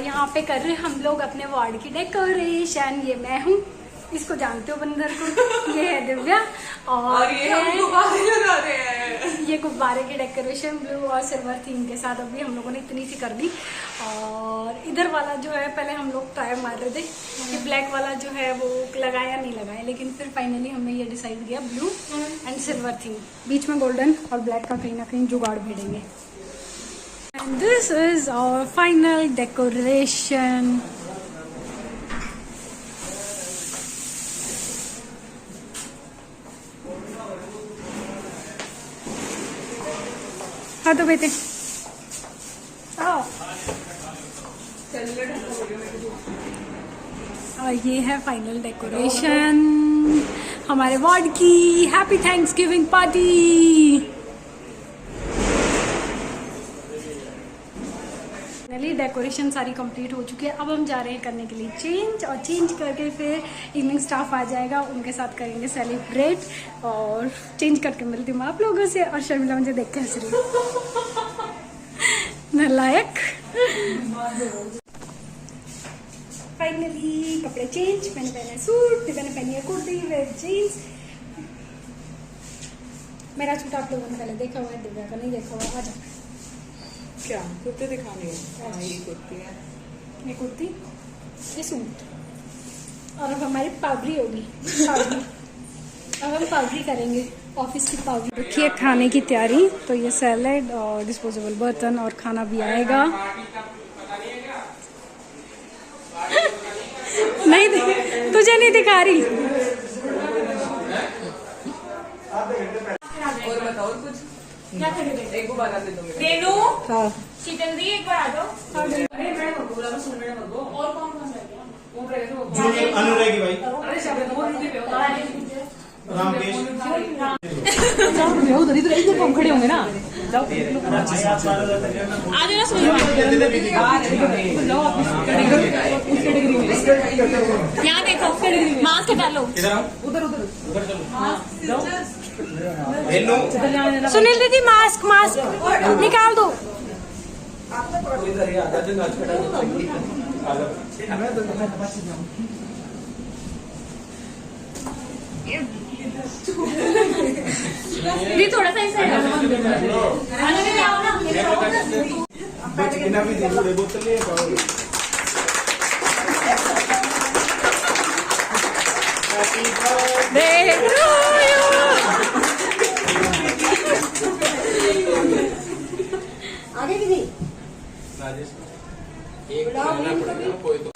यहाँ पे कर रहे हैं हम लोग अपने वार्ड की डेकोरेशन। ये मैं हूँ, इसको जानते हो बंदर को। ये है दिव्या और ये हम गुब्बारे लगा रहे हैं। ये गुब्बारे की डेकोरेशन ब्लू और सिल्वर थीम के साथ अभी हम लोगों ने इतनी सी कर दी। और इधर वाला जो है पहले हम लोग ट्राई मार रहे थे कि ब्लैक वाला जो है वो लगाया नहीं लगाया, लेकिन फिर फाइनली हमने ये डिसाइड किया ब्लू एंड सिल्वर थीम, बीच में गोल्डन और ब्लैक का कहीं ना कहीं जुगाड़ भेजेंगे। And this is our final decoration. हाँ तो बेटे आओ। और ये है फाइनल डेकोरेशन हमारे वार्ड की। Happy thanksgiving party. Finally decoration सारी कंप्लीट हो चुकी है। अब हम जा रहे हैं करने के लिए चेंज, और चेंज करके फिर इवनिंग स्टाफ आ जाएगा, उनके साथ करेंगे सेलिब्रेट। और चेंज करके मिलती हूँ आप लोगों से। और शर्मिला मुझे देख के हंस रही है नालायक। फाइनली कपड़े चेंज, मैंने पहने सूट, फिर मैंने पहनी है कुर्ती विद जीन्स। मेरा सूट आप लोगों ने पहले देखा हुआ है, दिव्या का नहीं देखा हुआ। आ जाओ। क्या कुर्ते दिखाने हैं? ये कुर्ती है, ये कुर्ती, ये सूट। और अब हमारी पावरी होगी। पावरी अब हम पावरी करेंगे, ऑफिस की पावरी। रखिए खाने की तैयारी। तो ये सैलेड और डिस्पोजेबल बर्तन और खाना भी आएगा। नहीं तुझे नहीं दिखा रही। और बताओ कुछ। क्या करेंगे? एक गुब्बारा दे दो मेरे। रेनू हाँ शीतल दी एक बार आ जाओ। अरे मैं बोला बस सुन रहे हो। और कौन कौन रह गया? वो रहे तो अनुरागी भाई, अरे शब्द बोल नहीं पे रामकेश, उधर इधर एक हम खड़े होंगे ना। जाओ आ जाओ ना सुनो। जाओ कैटेगरी में यहाँ देखो मास्क हटा लो। इधर आओ, उधर उधर उधर चलो। जाओ। हेलो, सुनील दीदी मास्क मास्क निकाल दो। इधर ही आधा दिन आज खड़ा ये थोड़ा सा ऐसा है। बच बिना भी दे बोतल ले पाओ। आगे भी नहीं राजेश एक लेना पड़ेगा कोई तो।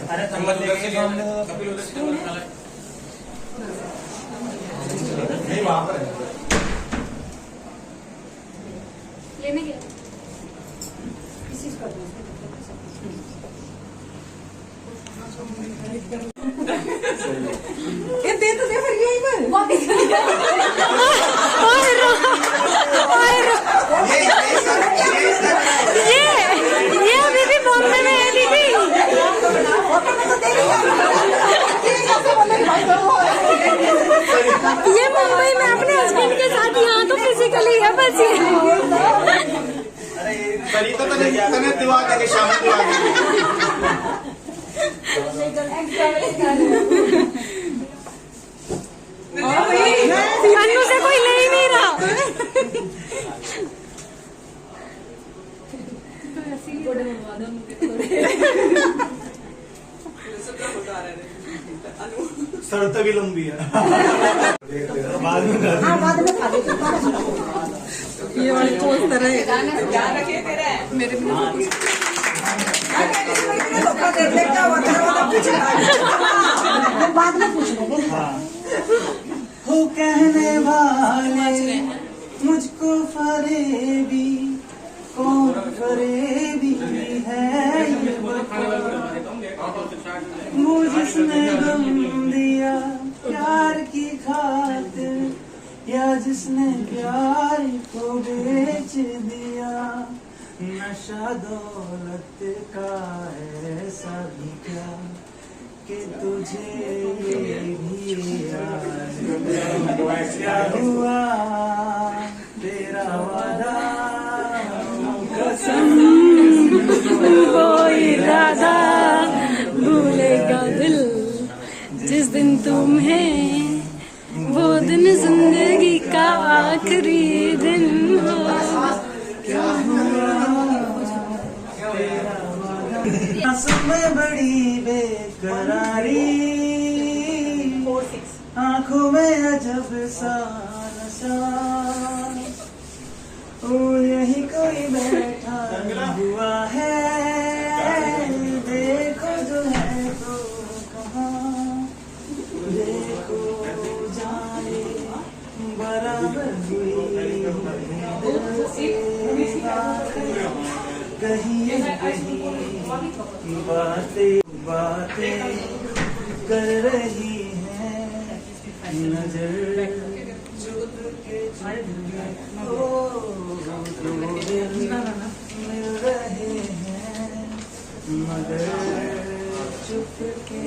अरे चम्मच लेके कपिल उधर से नहीं वहां पर लेने गया किसी को ये दे तो दे फिर यही पर वापस ये अभी भी बॉम्बे में है दीदी। ये मुंबई में अपने हस्बैंड के साथ यहाँ तो फिजिकली है बस ये। सरिता तो नहीं तने दिवा के शाम दिवा अन्नू से कोई ले ही नहीं रहा। सर तक लंबी है। बाद में खा ये वाली पोज तरह है। ध्यान रखिए तेरे मेरे भी बाद में पूछ लेंगे। हो कहने वाले मुझको फरेबी कौन फरेबी है ये मुझ जिसने गम दिया प्यार की खातिर या जिसने प्यार को बेच दिया, नशा दौलत का ऐसा भी क्या कि तुझे ये भी क्या हुआ तेरा वादा कसम वो इरादा भूलेगा दिल जिस दिन तुम्हें, वो दिन जिंदगी का आखिरी दिन हो। आंसू में बड़ी बेकरारी, आंखों में अजब सा नशा, ओ यही कोई बैठा हुआ है, देखो जो है तो कहाँ, देखो जाए बराबर हुई दिल से कहीं कहीं बातें कर रही हैं, नजर चुप के मिल रहे हैं, मगर चुप के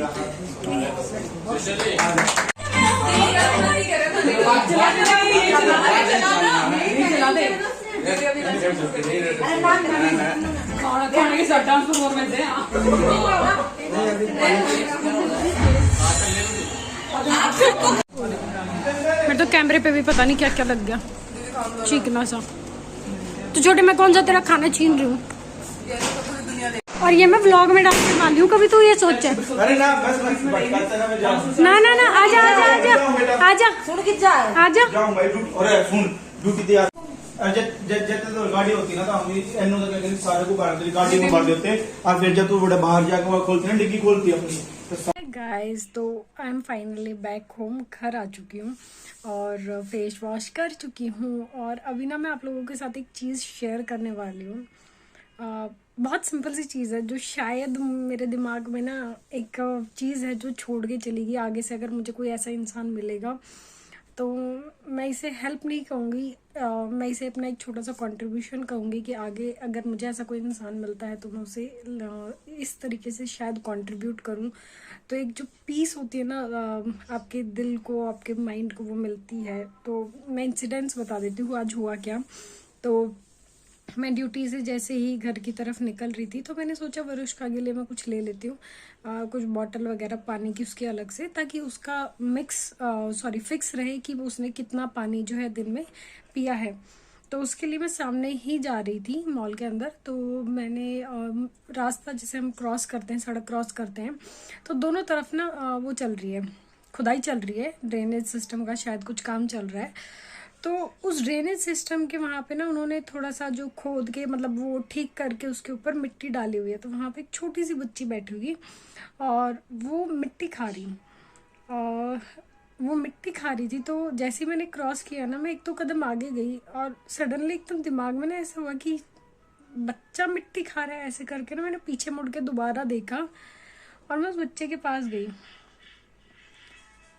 मेरे तो कैमरे पे भी पता नहीं क्या क्या लग गया, चीकना सा। तो छोटे मैं कौन सा तेरा खाना छीन रही हूँ, और ये मैं व्लॉग में डालने वाली हूँ। कभी तू ये सोचे? अरे ना बस ना ना ना, आजा आजा आजा आजा सुन के जा आजा। जाऊं भाई अरे सुन ड्यूटी दिया जब तो गाड़ी होती ना तो हम एनो तक सारे को गाड़ी में भर देते, और फिर जब तू बड़ा बाहर जाकर वहाँ खोलती ना डिग्गी खोलती अपनी। गाइस तो I am finally back home, घर आ चुकी हूँ और फेस वॉश कर चुकी हूँ। और अभी ना मैं आप लोगों के साथ एक चीज़ शेयर करने वाली हूँ। बहुत सिंपल सी चीज़ है जो शायद मेरे दिमाग में ना एक चीज़ है जो छोड़ के चली गई। आगे से अगर मुझे कोई ऐसा इंसान मिलेगा तो मैं इसे हेल्प नहीं कहूँगी, मैं इसे अपना एक छोटा सा कंट्रीब्यूशन कहूँगी कि आगे अगर मुझे ऐसा कोई इंसान मिलता है तो मैं उसे इस तरीके से शायद कंट्रीब्यूट करूँ। तो एक जो पीस होती है ना आपके दिल को, आपके माइंड को, वो मिलती है। तो मैं इंसिडेंट्स बता देती हूँ आज हुआ क्या। तो मैं ड्यूटी से जैसे ही घर की तरफ निकल रही थी तो मैंने सोचा वरुष्का के लिए मैं कुछ ले लेती हूँ, कुछ बॉटल वगैरह पानी की उसके अलग से, ताकि उसका फिक्स रहे कि उसने कितना पानी जो है दिन में पिया है। तो उसके लिए मैं सामने ही जा रही थी मॉल के अंदर। तो मैंने रास्ता जैसे हम क्रॉस करते हैं, सड़क क्रॉस करते हैं, तो दोनों तरफ ना वो चल रही है, खुदाई चल रही है, ड्रेनेज सिस्टम का शायद कुछ काम चल रहा है। तो उस ड्रेनेज सिस्टम के वहाँ पे ना उन्होंने थोड़ा सा जो खोद के मतलब वो ठीक करके उसके ऊपर मिट्टी डाली हुई है। तो वहाँ पे एक छोटी सी बच्ची बैठी हुई और वो मिट्टी खा रही, और वो मिट्टी खा रही थी। तो जैसे ही मैंने क्रॉस किया ना, मैं एक दो कदम आगे गई और सडनली एकदम दिमाग में ना ऐसा हुआ कि बच्चा मिट्टी खा रहा है। ऐसे करके ना मैंने पीछे मुड़ के दोबारा देखा और मैं उस बच्चे के पास गई।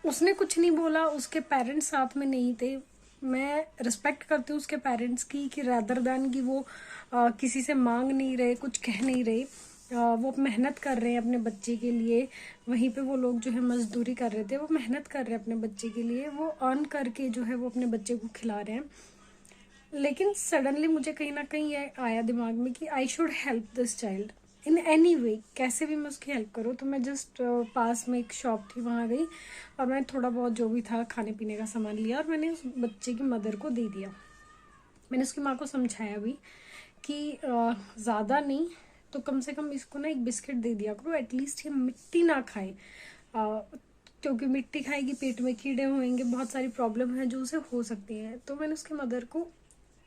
उसने कुछ नहीं बोला, उसके पेरेंट्स साथ में नहीं थे। मैं रिस्पेक्ट करती हूँ उसके पेरेंट्स की कि रादर दैन कि वो किसी से मांग नहीं रहे, कुछ कह नहीं रहे, वो मेहनत कर रहे हैं अपने बच्चे के लिए। वहीं पे वो लोग जो है मजदूरी कर रहे थे, वो मेहनत कर रहे हैं अपने बच्चे के लिए, वो अर्न करके जो है वो अपने बच्चे को खिला रहे हैं। लेकिन सडनली मुझे कहीं ना कहीं ये आया दिमाग में कि I should help this child in any way, कैसे भी मैं उसकी हेल्प करूँ। तो मैं जस्ट पास में एक शॉप थी, वहाँ गई और मैं थोड़ा बहुत जो भी था खाने पीने का सामान लिया और मैंने उस बच्चे की मदर को दे दिया। मैंने उसकी माँ को समझाया भी कि ज़्यादा नहीं तो कम से कम इसको ना एक बिस्किट दे दिया करो, एटलीस्ट ये मिट्टी ना खाए, क्योंकि मिट्टी खाएगी पेट में कीड़े होंगे, बहुत सारी प्रॉब्लम है जो उसे हो सकती है। तो मैंने उसके मदर को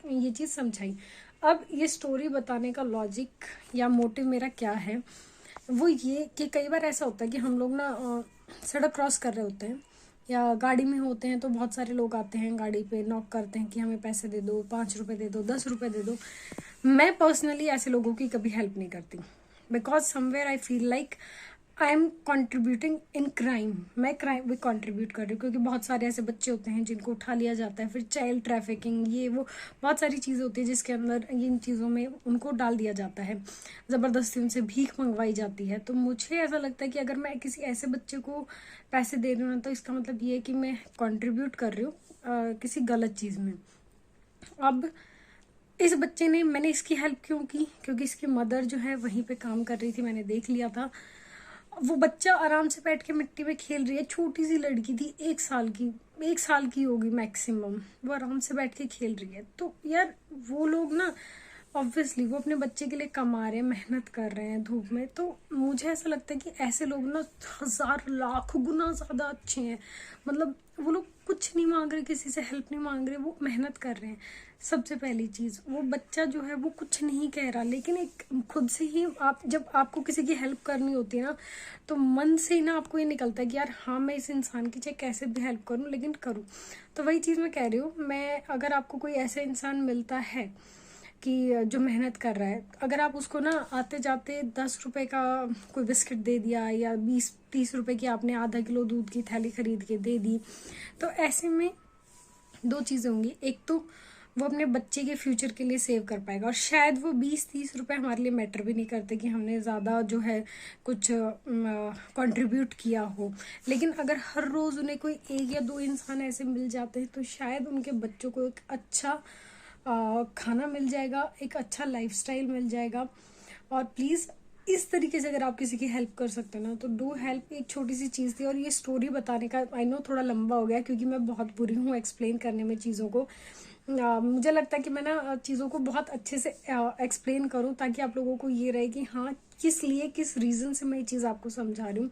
ये चीज़ समझाई। अब ये स्टोरी बताने का लॉजिक या मोटिव मेरा क्या है, वो ये कि कई बार ऐसा होता है कि हम लोग ना सड़क क्रॉस कर रहे होते हैं या गाड़ी में होते हैं, तो बहुत सारे लोग आते हैं गाड़ी पे, नॉक करते हैं कि हमें पैसे दे दो, 5 रुपए दे दो, 10 रुपए दे दो। मैं पर्सनली ऐसे लोगों की कभी हेल्प नहीं करती, because somewhere I feel like I am contributing in crime, मैं क्राइम भी कंट्रीब्यूट कर रही हूँ, क्योंकि बहुत सारे ऐसे बच्चे होते हैं जिनको उठा लिया जाता है, फिर चाइल्ड ट्रैफिकिंग, ये वो बहुत सारी चीज़ें होती है जिसके अंदर इन चीज़ों में उनको डाल दिया जाता है, ज़बरदस्ती उनसे भीख मंगवाई जाती है। तो मुझे ऐसा लगता है कि अगर मैं किसी ऐसे बच्चे को पैसे दे रही हूँ ना, तो इसका मतलब ये है कि मैं कंट्रीब्यूट कर रही हूँ किसी गलत चीज़ में। अब इस बच्चे ने, मैंने इसकी हेल्प क्यों की, क्योंकि इसकी मदर जो है वहीं पे काम कर रही थी, मैंने देख लिया था। वो बच्चा आराम से बैठ के मिट्टी में खेल रही है, छोटी सी लड़की थी, 1 साल की होगी मैक्सिमम, वो आराम से बैठ के खेल रही है। तो यार वो लोग ना ऑब्वियसली वो अपने बच्चे के लिए कमा रहे हैं, मेहनत कर रहे हैं धूप में। तो मुझे ऐसा लगता है कि ऐसे लोग ना 1000 लाख गुना ज़्यादा अच्छे हैं। मतलब वो लोग कुछ नहीं मांग रहे, किसी से हेल्प नहीं मांग रहे, वो मेहनत कर रहे हैं। सबसे पहली चीज़, वो बच्चा जो है वो कुछ नहीं कह रहा, लेकिन एक खुद से ही आप, जब आपको किसी की हेल्प करनी होती है ना, तो मन से ही ना आपको ये निकलता है कि यार हाँ मैं इस इंसान की चाहे कैसे भी हेल्प करूँ, लेकिन करूँ। तो वही चीज़ मैं कह रही हूँ, मैं अगर आपको कोई ऐसा इंसान मिलता है कि जो मेहनत कर रहा है, अगर आप उसको ना आते जाते 10 रुपए का कोई बिस्किट दे दिया, या 20-30 रुपए की आपने आधा किलो दूध की थैली खरीद के दे दी, तो ऐसे में 2 चीज़ें होंगी। एक तो वो अपने बच्चे के फ्यूचर के लिए सेव कर पाएगा, और शायद वो 20-30 रुपए हमारे लिए मैटर भी नहीं करते कि हमने ज़्यादा जो है कुछ कंट्रीब्यूट किया हो। लेकिन अगर हर रोज़ उन्हें कोई 1 या 2 इंसान ऐसे मिल जाते हैं, तो शायद उनके बच्चों को एक अच्छा खाना मिल जाएगा, एक अच्छा लाइफस्टाइल मिल जाएगा। और प्लीज़ इस तरीके से अगर आप किसी की हेल्प कर सकते हो ना, तो डू हेल्प। एक छोटी सी चीज़ थी, और ये स्टोरी बताने का आई नो थोड़ा लंबा हो गया, क्योंकि मैं बहुत बुरी हूँ एक्सप्लेन करने में चीज़ों को। मुझे लगता है कि मैं ना चीज़ों को बहुत अच्छे से एक्सप्लेन करूँ, ताकि आप लोगों को ये रहे कि हाँ किस लिए, किस रीज़न से मैं ये चीज़ आपको समझा रही हूँ।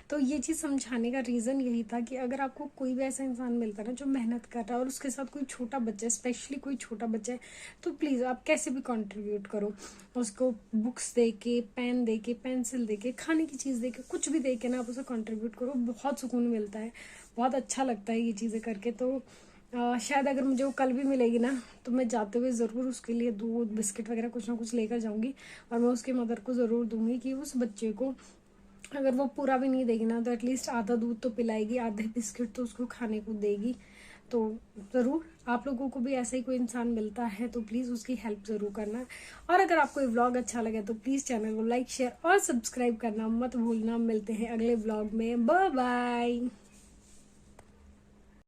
तो ये चीज़ समझाने का रीज़न यही था कि अगर आपको कोई भी ऐसा इंसान मिलता है ना जो मेहनत कर रहा है, और उसके साथ कोई छोटा बच्चा है, स्पेशली कोई छोटा बच्चा है, तो प्लीज़ आप कैसे भी कंट्रीब्यूट करो। उसको बुक्स दे के, पेन दे के, पेंसिल दे के, खाने की चीज़ दे के, कुछ भी दे के ना आप उसे कंट्रीब्यूट करो। बहुत सुकून मिलता है, बहुत अच्छा लगता है ये चीज़ें करके। तो शायद अगर मुझे वो कल भी मिलेगी ना, तो मैं जाते हुए ज़रूर उसके लिए दूध, बिस्किट वगैरह कुछ ना कुछ लेकर जाऊंगी, और मैं उसके मदर को ज़रूर दूंगी कि उस बच्चे को अगर वो पूरा भी नहीं देगी ना, तो एटलीस्ट आधा दूध तो पिलाएगी, आधे बिस्किट तो उसको खाने को देगी। तो ज़रूर आप लोगों को भी ऐसा ही कोई इंसान मिलता है तो प्लीज़ उसकी हेल्प ज़रूर करना। और अगर आपको ये व्लॉग अच्छा लगे तो प्लीज़ चैनल को लाइक, शेयर और सब्सक्राइब करना मत भूलना। मिलते हैं अगले व्लॉग में, बाय बाय।